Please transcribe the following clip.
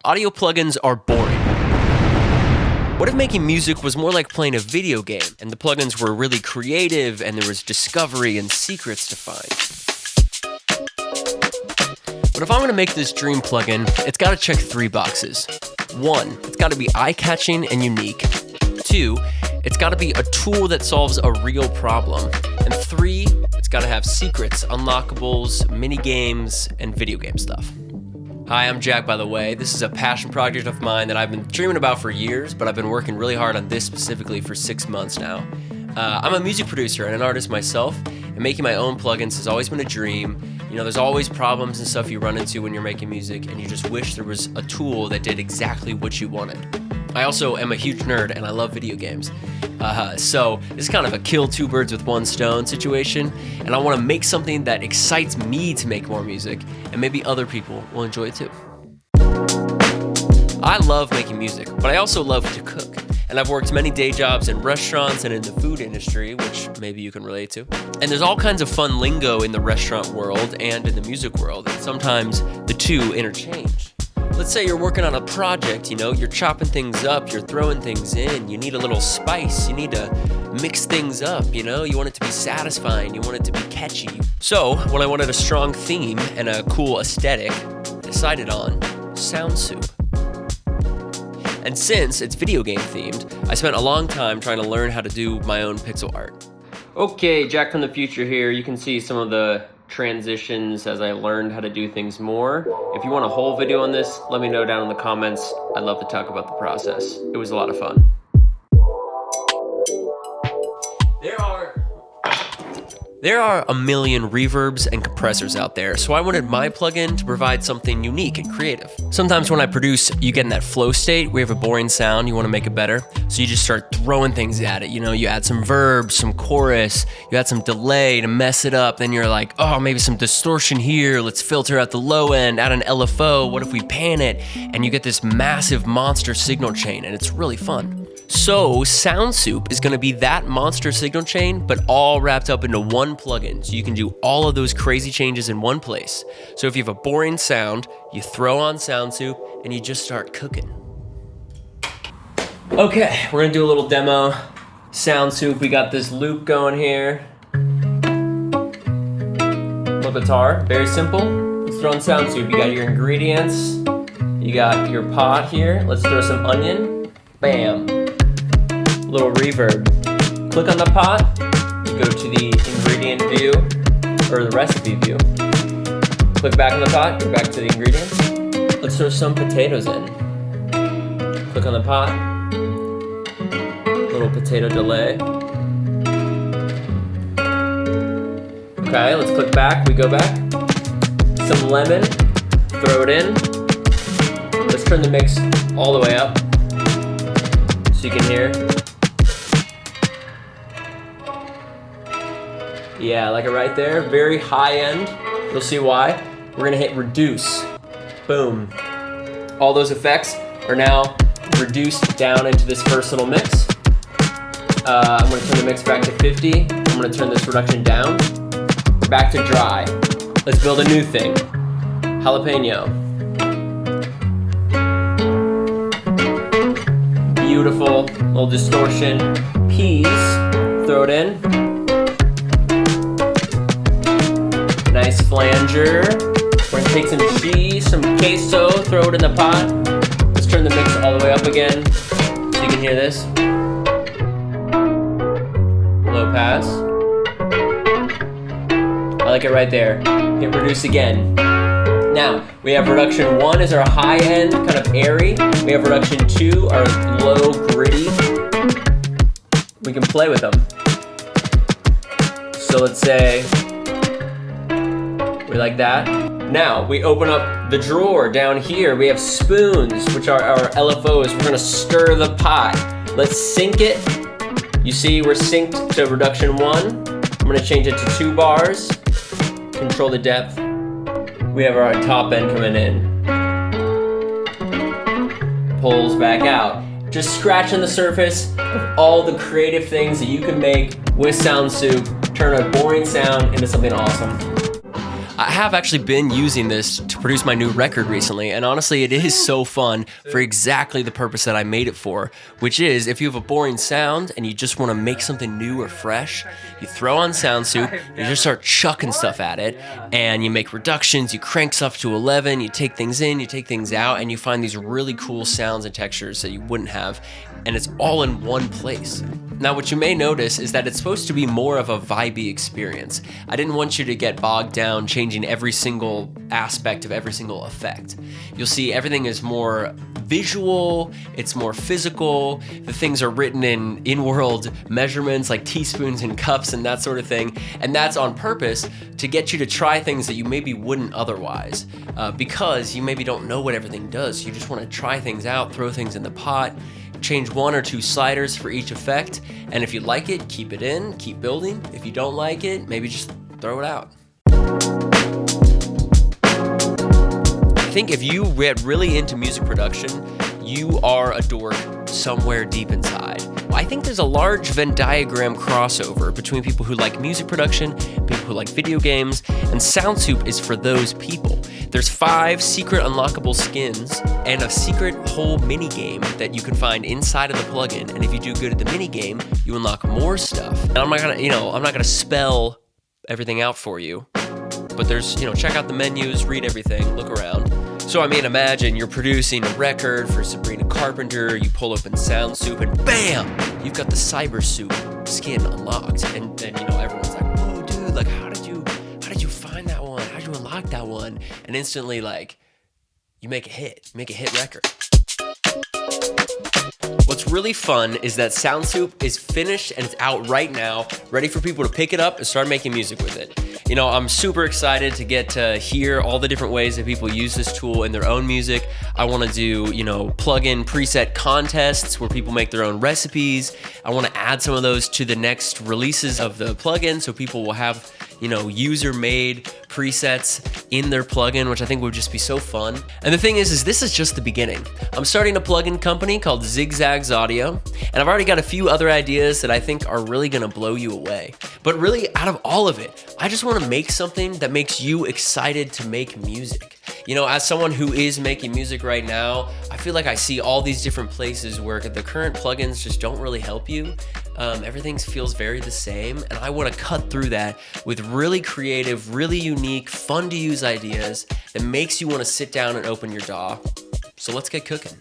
audio plugins are boring. What if making music was more like playing a video game, and the plugins were really creative, and there was discovery and secrets to find? But if I'm gonna make this dream plugin, it's gotta check 3 boxes. 1, it's gotta be eye-catching and unique. 2, it's gotta be a tool that solves a real problem. And 3, it's gotta have secrets, unlockables, mini games, and video game stuff. Hi, I'm Jack, by the way. This is a passion project of mine that I've been dreaming about for years, but I've been working really hard on this specifically for 6 months now. I'm a music producer and an artist myself, and making my own plugins has always been a dream. You know, there's always problems and stuff you run into when you're making music, and you just wish there was a tool that did exactly what you wanted. I also am a huge nerd, and I love video games. So this is kind of a kill 2 birds with 1 stone situation, and I want to make something that excites me to make more music, and maybe other people will enjoy it too. I love making music, but I also love to cook. And I've worked many day jobs in restaurants and in the food industry, which maybe you can relate to. And there's all kinds of fun lingo in the restaurant world and in the music world, and sometimes the two interchange. Let's say you're working on a project, you're chopping things up, you're throwing things in, you need a little spice, you need to mix things up, you want it to be satisfying, you want it to be catchy. So, when I wanted a strong theme and a cool aesthetic, I decided on SoundSoup. And since it's video game themed, I spent a long time trying to learn how to do my own pixel art. Okay, Jack from the future here. You can see some of the transitions as I learned how to do things more. If you want a whole video on this, let me know down in the comments. I'd love to talk about the process. It was a lot of fun. There are a million reverbs and compressors out there, so I wanted my plugin to provide something unique and creative. Sometimes when I produce, you get in that flow state where you have a boring sound, you want to make it better, so you just start throwing things at it. You add some verb, some chorus, you add some delay to mess it up, then you're like, oh, maybe some distortion here, let's filter at the low end, add an LFO, what if we pan it? And you get this massive monster signal chain, and it's really fun. So SoundSoup is going to be that monster signal chain, but all wrapped up into one plugin, so you can do all of those crazy changes in one place. So if you have a boring sound, you throw on SoundSoup and you just start cooking. Okay, we're going to do a little demo. SoundSoup, we got this loop going here. Little guitar, very simple. Let's throw on SoundSoup. You got your ingredients, you got your pot here. Let's throw some onion. Bam. Little reverb. Click on the pot, you go to the ingredient view, or the recipe view. Click back on the pot, go back to the ingredients. Let's throw some potatoes in. Click on the pot, little potato delay. Okay, let's click back, we go back. Some lemon, throw it in. Let's turn the mix all the way up so you can hear. Yeah, like it right there, very high end. You'll see why. We're gonna hit reduce. Boom. All those effects are now reduced down into this first little mix. I'm gonna turn the mix back to 50. I'm gonna turn this reduction down. Back to dry. Let's build a new thing. Jalapeno. Beautiful, little distortion. Peas, throw it in. Nice flanger. We're gonna take some cheese, some queso, throw it in the pot. Let's turn the mix all the way up again so you can hear this. Low pass. I like it right there. Hit reduce again. Now, we have reduction 1 is our high end, kind of airy. We have reduction 2, our low, gritty. We can play with them. So let's say, we like that. Now, we open up the drawer down here. We have spoons, which are our LFOs. We're gonna stir the pot. Let's sync it. You see, we're synced to reduction 1. I'm gonna change it to 2 bars. Control the depth. We have our top end coming in. Pulls back out. Just scratching the surface of all the creative things that you can make with SoundSoup. Turn a boring sound into something awesome. I have actually been using this to produce my new record recently, and honestly, it is so fun for exactly the purpose that I made it for, which is if you have a boring sound and you just want to make something new or fresh, you throw on Sound Soup, you just start chucking stuff at it, and you make reductions, you crank stuff to 11, you take things in, you take things out, and you find these really cool sounds and textures that you wouldn't have, and it's all in one place. Now, what you may notice is that it's supposed to be more of a vibey experience. I didn't want you to get bogged down changing every single aspect of every single effect. You'll see everything is more visual, it's more physical, the things are written in world measurements like teaspoons and cups and that sort of thing, and that's on purpose to get you to try things that you maybe wouldn't otherwise, because you maybe don't know what everything does. You just want to try things out, throw things in the pot, change 1 or 2 sliders for each effect, and if you like it, keep it in, keep building. If you don't like it, maybe just throw it out. I think if you get really into music production, you are a dork somewhere deep inside. I think there's a large Venn diagram crossover between people who like music production, people who like video games, and Sound Soup is for those people. There's 5 secret unlockable skins and a secret whole mini game that you can find inside of the plugin. And if you do good at the mini game, you unlock more stuff. And I'm not gonna spell everything out for you, but there's, check out the menus, read everything, look around. So I mean, imagine you're producing a record for Sabrina Carpenter, you pull open Sound Soup, and bam, you've got the Cyber Soup skin unlocked. And everyone's like, whoa, dude, like, how did you find that one? How did you unlock that one? And instantly, like, you make a hit record. What's really fun is that Sound Soup is finished and it's out right now, ready for people to pick it up and start making music with it. I'm super excited to get to hear all the different ways that people use this tool in their own music. I want to do, plug-in preset contests where people make their own recipes. I want to add some of those to the next releases of the plugin so people will have, user-made presets in their plugin, which I think would just be so fun. And the thing is this is just the beginning. I'm starting a plugin company called Zigzags Audio, and I've already got a few other ideas that I think are really gonna blow you away. But really, out of all of it, I just wanna make something that makes you excited to make music. As someone who is making music right now, I feel like I see all these different places where the current plugins just don't really help you. Everything feels very the same, and I want to cut through that with really creative, really unique, fun to use ideas that makes you want to sit down and open your DAW. So let's get cooking.